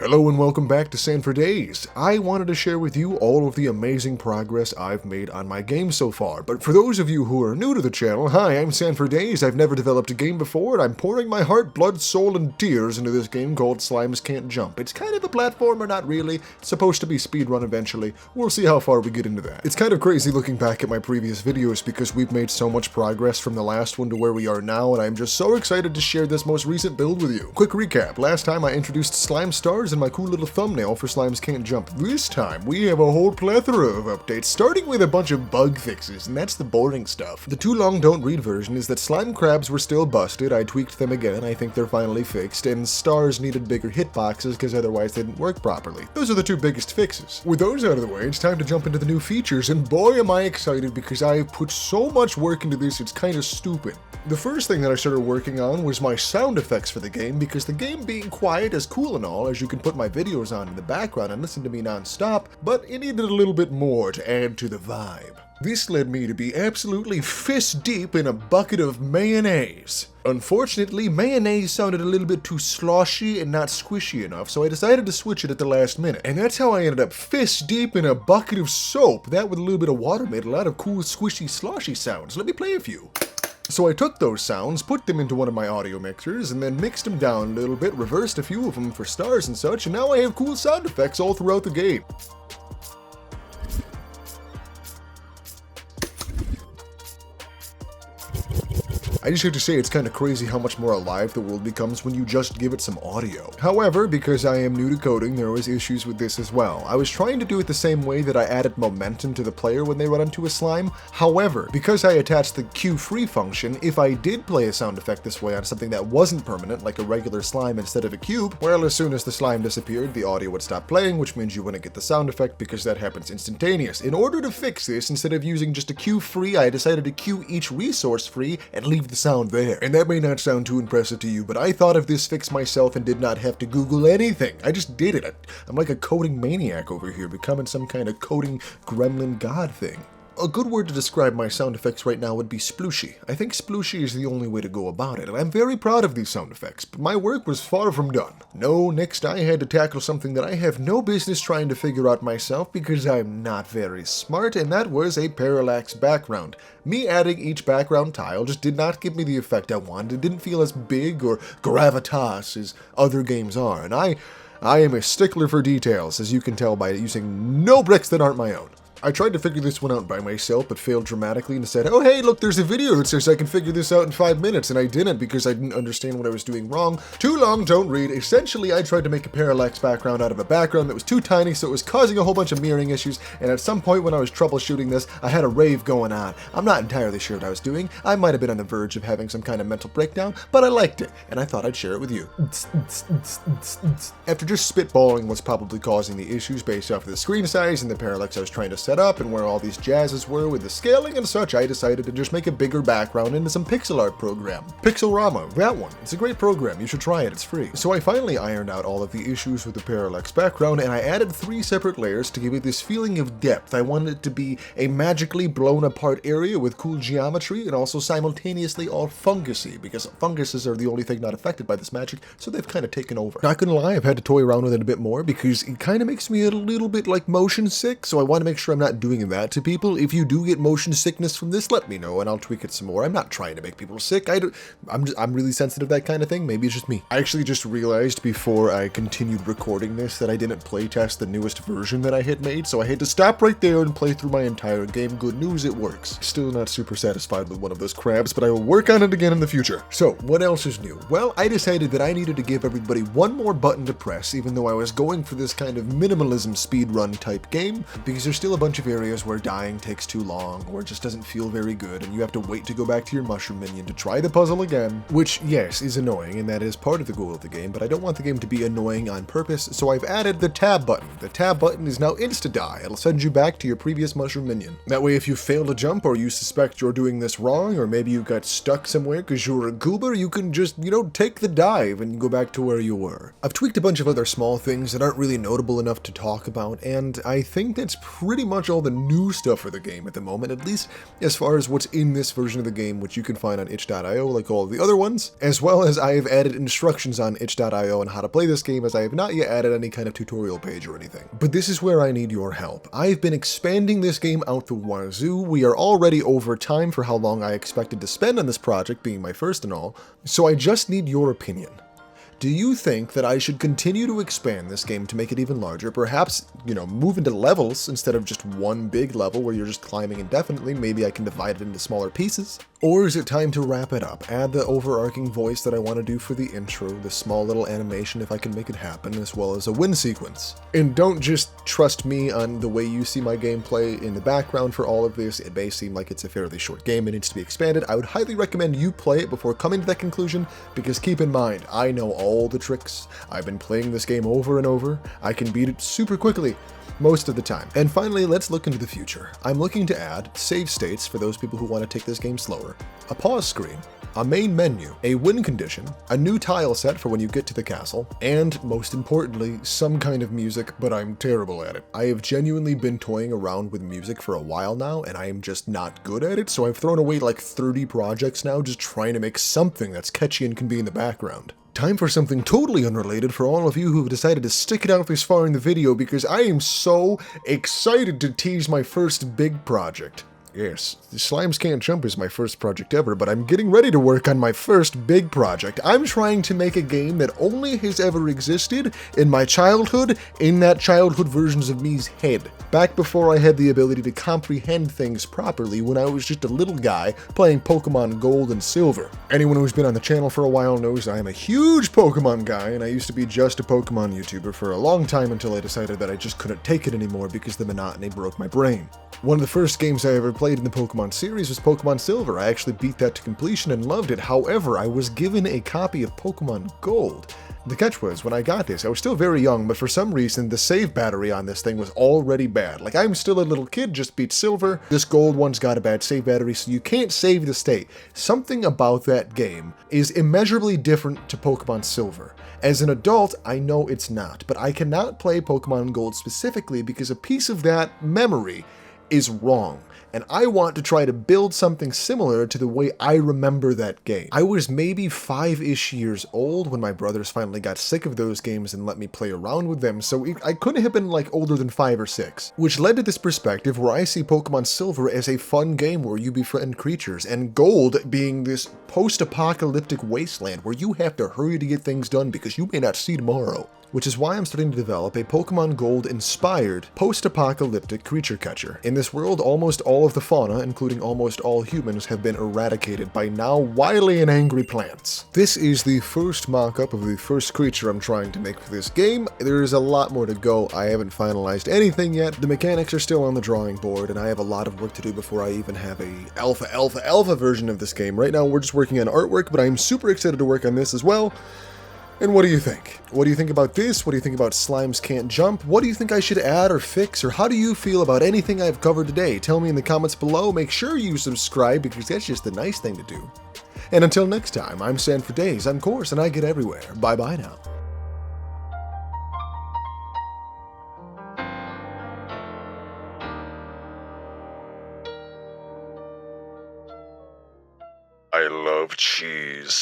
Hello and welcome back to Sanford Days. I wanted to share with you all of the amazing progress I've made on my game so far, but for those of you who are new to the channel, hi, I'm Sanford Days. I've never developed a game before, and I'm pouring my heart, blood, soul, and tears into this game called Slimes Can't Jump. It's kind of a platformer, not really. It's supposed to be speedrun eventually. We'll see how far we get into that. It's kind of crazy looking back at my previous videos because we've made so much progress from the last one to where we are now, and I'm just so excited to share this most recent build with you. Quick recap, last time I introduced Slime Stars and my cool little thumbnail for Slimes Can't Jump. This time, we have a whole plethora of updates, starting with a bunch of bug fixes, and that's the boring stuff. The too long don't read version is that slime crabs were still busted, I tweaked them again, I think they're finally fixed, and stars needed bigger hitboxes because otherwise they didn't work properly. Those are the two biggest fixes. With those out of the way, it's time to jump into the new features, and boy am I excited because I've put so much work into this, it's kind of stupid. The first thing that I started working on was my sound effects for the game, because the game being quiet is cool and all, as you can put my videos on in the background and listen to me non-stop, but it needed a little bit more to add to the vibe. This led me to be absolutely fist deep in a bucket of mayonnaise. Unfortunately, mayonnaise sounded a little bit too sloshy and not squishy enough, so I decided to switch it at the last minute. And that's how I ended up fist deep in a bucket of soap. That with a little bit of water made a lot of cool squishy sloshy sounds. Let me play a few. So I took those sounds, put them into one of my audio mixers, and then mixed them down a little bit, reversed a few of them for stars and such, and now I have cool sound effects all throughout the game. I just have to say it's kind of crazy how much more alive the world becomes when you just give it some audio. However, because I am new to coding, there was issues with this as well. I was trying to do it the same way that I added momentum to the player when they run into a slime. However, because I attached the cue free function, if I did play a sound effect this way on something that wasn't permanent, like a regular slime instead of a cube, well, as soon as the slime disappeared, the audio would stop playing, which means you wouldn't get the sound effect because that happens instantaneous. In order to fix this, instead of using just a cue free, I decided to cue each resource free and leave the sound there. And that may not sound too impressive to you, but I thought of this fix myself and did not have to Google anything. I just did it. I'm like a coding maniac over here, becoming some kind of coding gremlin god thing. A good word to describe my sound effects right now would be splooshy. I think splooshy is the only way to go about it, and I'm very proud of these sound effects, but my work was far from done. No, next I had to tackle something that I have no business trying to figure out myself because I'm not very smart, and that was a parallax background. Me adding each background tile just did not give me the effect I wanted. It didn't feel as big or gravitas as other games are, and I am a stickler for details, as you can tell by using no bricks that aren't my own. I tried to figure this one out by myself, but failed dramatically and said, oh hey, look, there's a video that says I can figure this out in 5 minutes, and I didn't because I didn't understand what I was doing wrong. Too long, don't read. Essentially, I tried to make a parallax background out of a background that was too tiny, so it was causing a whole bunch of mirroring issues, and at some point when I was troubleshooting this, I had a rave going on. I'm not entirely sure what I was doing. I might have been on the verge of having some kind of mental breakdown, but I liked it, and I thought I'd share it with you. After just spitballing what's probably causing the issues based off of the screen size and the parallax I was trying to set up and where all these jazzes were with the scaling and such, I decided to just make a bigger background into some pixel art program. Pixelrama, that one. It's a great program, you should try it, it's free. So I finally ironed out all of the issues with the parallax background, and I added 3 separate layers to give it this feeling of depth. I wanted it to be a magically blown apart area with cool geometry and also simultaneously all fungusy, because funguses are the only thing not affected by this magic, so they've kind of taken over. Not gonna lie, I've had to toy around with it a bit more because it kind of makes me a little bit like motion sick, so I want to make sure I'm not doing that to people. If you do get motion sickness from this, let me know and I'll tweak it some more. I'm not trying to make people sick. I'm really sensitive to that kind of thing. Maybe it's just me. I actually just realized before I continued recording this that I didn't playtest the newest version that I had made, so I had to stop right there and play through my entire game. Good news, it works. Still not super satisfied with one of those crabs, but I will work on it again in the future. So, what else is new? Well, I decided that I needed to give everybody one more button to press, even though I was going for this kind of minimalism speedrun type game, because there's still a bunch of areas where dying takes too long, or it just doesn't feel very good, and you have to wait to go back to your mushroom minion to try the puzzle again, which, yes, is annoying, and that is part of the goal of the game, but I don't want the game to be annoying on purpose, so I've added the tab button. The tab button is now insta-die. It'll send you back to your previous mushroom minion. That way, if you fail to jump, or you suspect you're doing this wrong, or maybe you got stuck somewhere because you're a goober, you can just, take the dive and go back to where you were. I've tweaked a bunch of other small things that aren't really notable enough to talk about, and I think that's pretty much much all the new stuff for the game at the moment, at least as far as what's in this version of the game, which you can find on itch.io like all of the other ones, as well as I have added instructions on itch.io on how to play this game, as I have not yet added any kind of tutorial page or anything. But this is where I need your help. I've been expanding this game out the wazoo. We are already over time for how long I expected to spend on this project, being my first and all, so I just need your opinion. Do you think that I should continue to expand this game to make it even larger? Perhaps, move into levels instead of just one big level where you're just climbing indefinitely. Maybe I can divide it into smaller pieces. Or is it time to wrap it up? Add the overarching voice that I want to do for the intro, the small little animation if I can make it happen, as well as a win sequence. And don't just trust me on the way you see my gameplay in the background for all of this. It may seem like it's a fairly short game and needs to be expanded. I would highly recommend you play it before coming to that conclusion, because keep in mind, I know all the tricks. I've been playing this game over and over. I can beat it super quickly most of the time. And finally, let's look into the future. I'm looking to add save states for those people who want to take this game slower, a pause screen, a main menu, a win condition, a new tile set for when you get to the castle, and most importantly, some kind of music, but I'm terrible at it. I have genuinely been toying around with music for a while now, and I am just not good at it, so I've thrown away like 30 projects now just trying to make something that's catchy and can be in the background. Time for something totally unrelated for all of you who have decided to stick it out this far in the video, because I am so excited to tease my first big project. Yes, Slimes Can't Jump is my first project ever, but I'm getting ready to work on my first big project. I'm trying to make a game that only has ever existed in my childhood, in that childhood versions of me's head. Back before I had the ability to comprehend things properly, when I was just a little guy playing Pokemon Gold and Silver. Anyone who's been on the channel for a while knows I am a huge Pokemon guy, and I used to be just a Pokemon YouTuber for a long time until I decided that I just couldn't take it anymore because the monotony broke my brain. One of the first games I ever played in the Pokemon series was Pokemon Silver. I actually beat that to completion and loved it. However, I was given a copy of Pokemon Gold. The catch was, when I got this, I was still very young, but for some reason, the save battery on this thing was already bad. Like, I'm still a little kid, just beat Silver. This Gold one's got a bad save battery, so you can't save the state. Something about that game is immeasurably different to Pokemon Silver. As an adult, I know it's not, but I cannot play Pokemon Gold specifically because a piece of that memory is wrong, and I want to try to build something similar to the way I remember that game. I was maybe 5-ish years old when my brothers finally got sick of those games and let me play around with them, so I couldn't have been like older than 5 or 6, which led to this perspective where I see Pokemon Silver as a fun game where you befriend creatures, and Gold being this post-apocalyptic wasteland where you have to hurry to get things done because you may not see tomorrow. Which is why I'm starting to develop a Pokemon Gold-inspired, post-apocalyptic creature catcher. In this world, almost all of the fauna, including almost all humans, have been eradicated by now wily and angry plants. This is the first mock-up of the first creature I'm trying to make for this game. There is a lot more to go. I haven't finalized anything yet. The mechanics are still on the drawing board, and I have a lot of work to do before I even have a alpha version of this game. Right now, we're just working on artwork, but I'm super excited to work on this as well. And what do you think? What do you think about this? What do you think about Slimes Can't Jump? What do you think I should add or fix? Or how do you feel about anything I've covered today? Tell me in the comments below. Make sure you subscribe because that's just the nice thing to do. And until next time, I'm San for Days, I'm Course, and I get everywhere. Bye-bye now. I love cheese.